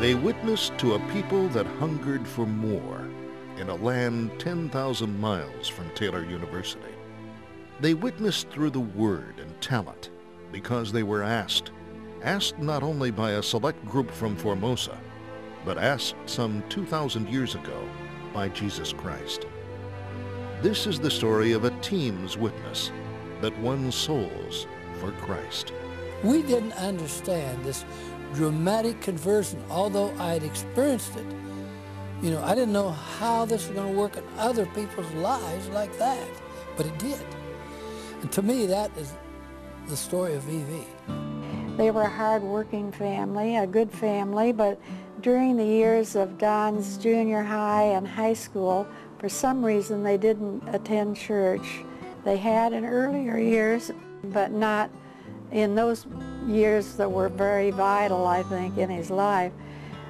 They witnessed to a people that hungered for more in a land 10,000 miles from Taylor University. They witnessed through the word and talent because they were asked not only by a select group from Formosa, but asked some 2,000 years ago by Jesus Christ. This is the story of a team's witness that won souls for Christ. We didn't understand this dramatic conversion, although I had experienced it. You know, I didn't know how this was going to work in other people's lives like that, but it did. And to me, that is the story of VV. They were a hard-working family, a good family, but during the years of Don's junior high and high school, for some reason they didn't attend church. They had in earlier years, but not in those years that were very vital, I think, in his life.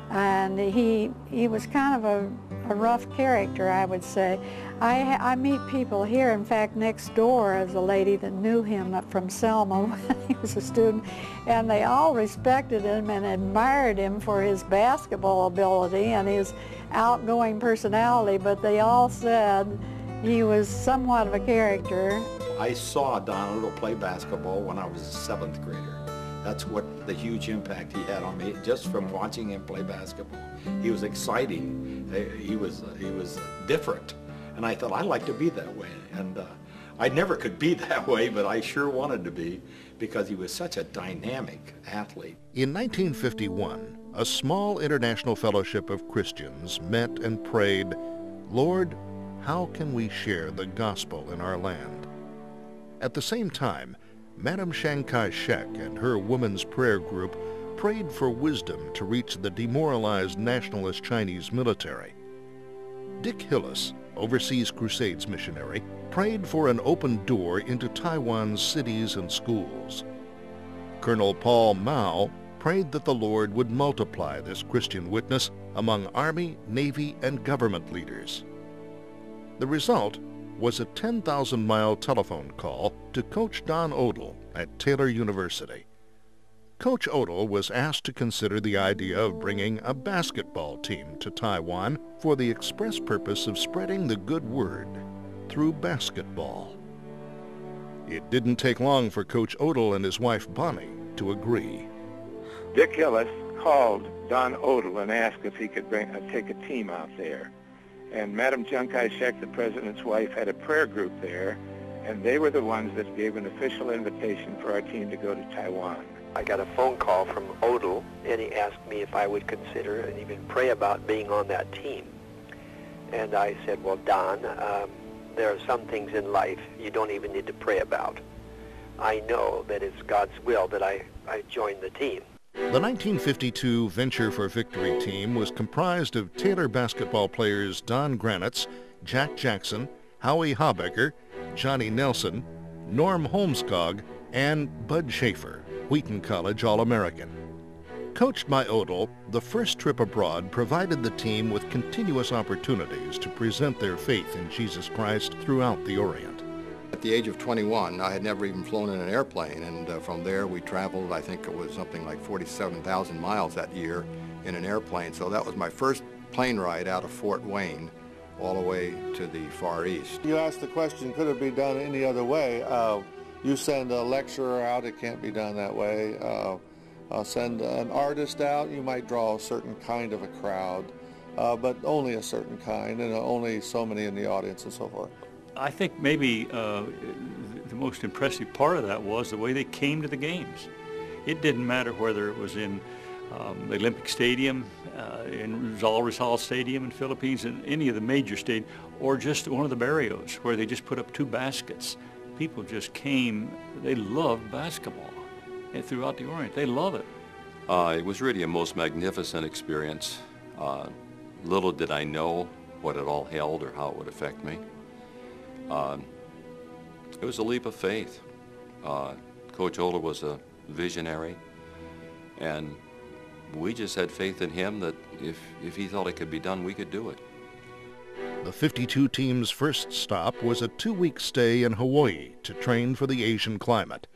And he was kind of a rough character, I would say. I meet people here. In fact, next door is a lady that knew him from Selma when he was a student, and they all respected him and admired him for his basketball ability and his outgoing personality, but they all said he was somewhat of a character. I saw Don Odle play basketball when I was a 7th grader. That's what the huge impact he had on me, just from watching him play basketball. He was exciting. He was different. And I thought, I'd like to be that way. And I never could be that way, but I sure wanted to be, because he was such a dynamic athlete. In 1951, a small international fellowship of Christians met and prayed, "Lord, how can we share the gospel in our land?" At the same time, Madame Chiang Kai-shek and her Women's Prayer Group prayed for wisdom to reach the demoralized nationalist Chinese military. Dick Hillis, Overseas Crusades missionary, prayed for an open door into Taiwan's cities and schools. Colonel Paul Mao prayed that the Lord would multiply this Christian witness among Army, Navy, and government leaders. The result was a 10,000-mile telephone call to Coach Don Odle at Taylor University. Coach Odle was asked to consider the idea of bringing a basketball team to Taiwan for the express purpose of spreading the good word through basketball. It didn't take long for Coach Odle and his wife Bonnie to agree. Dick Hillis called Don Odle and asked if he could take a team out there. And Madame Chiang Kai-shek, the president's wife, had a prayer group there, and they were the ones that gave an official invitation for our team to go to Taiwan. I got a phone call from Odle, and he asked me if I would consider and even pray about being on that team. And I said, well, Don, there are some things in life you don't even need to pray about. I know that it's God's will that I join the team. The 1952 Venture for Victory team was comprised of Taylor basketball players Don Granitz, Jack Jackson, Howie Habegger, Johnny Nelson, Norm Holmskog, and Bud Schaeffer, Wheaton College All-American. Coached by Odle, the first trip abroad provided the team with continuous opportunities to present their faith in Jesus Christ throughout the Orient. At the age of 21, I had never even flown in an airplane, and from there we traveled, I think it was something like 47,000 miles that year in an airplane. So that was my first plane ride out of Fort Wayne all the way to the Far East. You asked the question, could it be done any other way? You send a lecturer out, it can't be done that way. Send an artist out, you might draw a certain kind of a crowd, but only a certain kind, and only so many in the audience and so forth. I think maybe the most impressive part of that was the way they came to the games. It didn't matter whether it was in the Olympic Stadium, in Rizal Stadium in Philippines, in any of the major stadiums, or just one of the barrios where they just put up 2 baskets. People just came. They loved basketball. And throughout the Orient, they love it. It was really a most magnificent experience. Little did I know what it all held or how it would affect me. It was a leap of faith. Coach Odle was a visionary, and we just had faith in him that if he thought it could be done, we could do it. The 52 team's first stop was a 2-week stay in Hawaii to train for the Asian climate.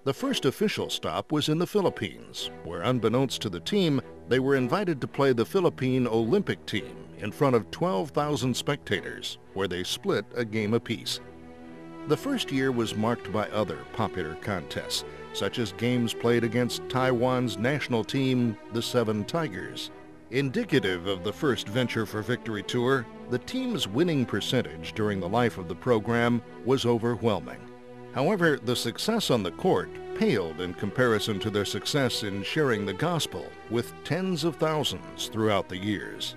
The first official stop was in the Philippines, where unbeknownst to the team, they were invited to play the Philippine Olympic team in front of 12,000 spectators, where they split a game apiece. The first year was marked by other popular contests, such as games played against Taiwan's national team, the Seven Tigers. Indicative of the first Venture for Victory tour, the team's winning percentage during the life of the program was overwhelming. However, the success on the court paled in comparison to their success in sharing the gospel with tens of thousands throughout the years.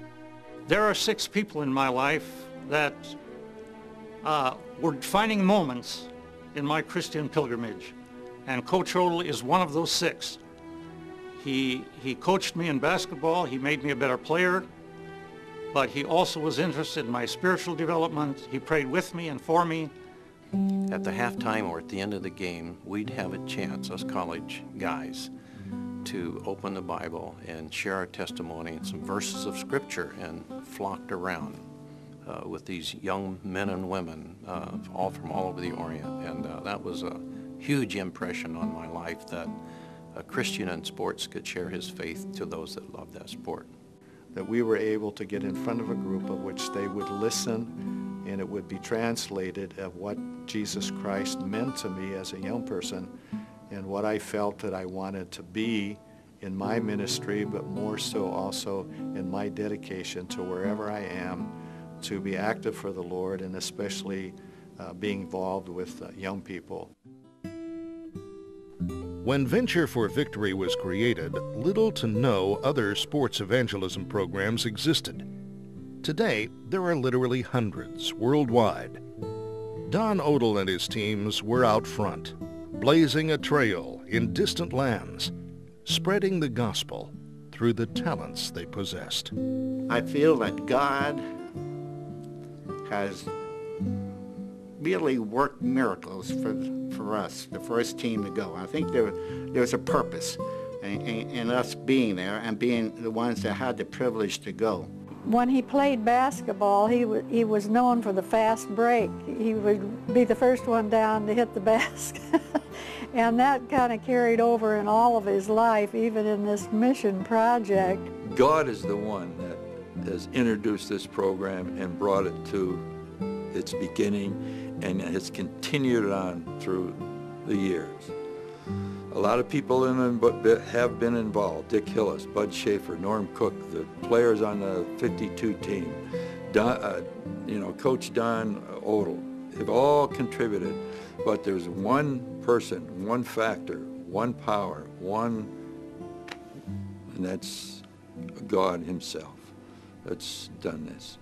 There are 6 people in my life that were defining moments in my Christian pilgrimage, and Coach Odle is one of those 6. He coached me in basketball, he made me a better player, but he also was interested in my spiritual development. He prayed with me and for me. At the halftime or at the end of the game, we'd have a chance, us college guys, to open the Bible and share our testimony and some verses of Scripture, and flocked around with these young men and women, all from all over the Orient. And that was a huge impression on my life, that a Christian in sports could share his faith to those that love that sport. That we were able to get in front of a group of which they would listen, and it would be translated of what Jesus Christ meant to me as a young person, and what I felt that I wanted to be in my ministry, but more so also in my dedication to wherever I am, to be active for the Lord, and especially being involved with young people. When Venture for Victory was created, little to no other sports evangelism programs existed. Today, there are literally hundreds worldwide. Don Odle and his teams were out front, blazing a trail in distant lands, spreading the gospel through the talents they possessed. I feel that God has really worked miracles for us, the first team to go. I think there's a purpose in us being there and being the ones that had the privilege to go. When he played basketball, he was known for the fast break. He would be the first one down to hit the basket. And that kind of carried over in all of his life, even in this mission project. God is the one that has introduced this program and brought it to its beginning, and has continued on through the years. A lot of people have been involved. Dick Hillis, Bud Schaeffer, Norm Cook, the players on the 52 team, Coach Don Odle, have all contributed. But there's one person, one factor, one power, and that's God himself that's done this.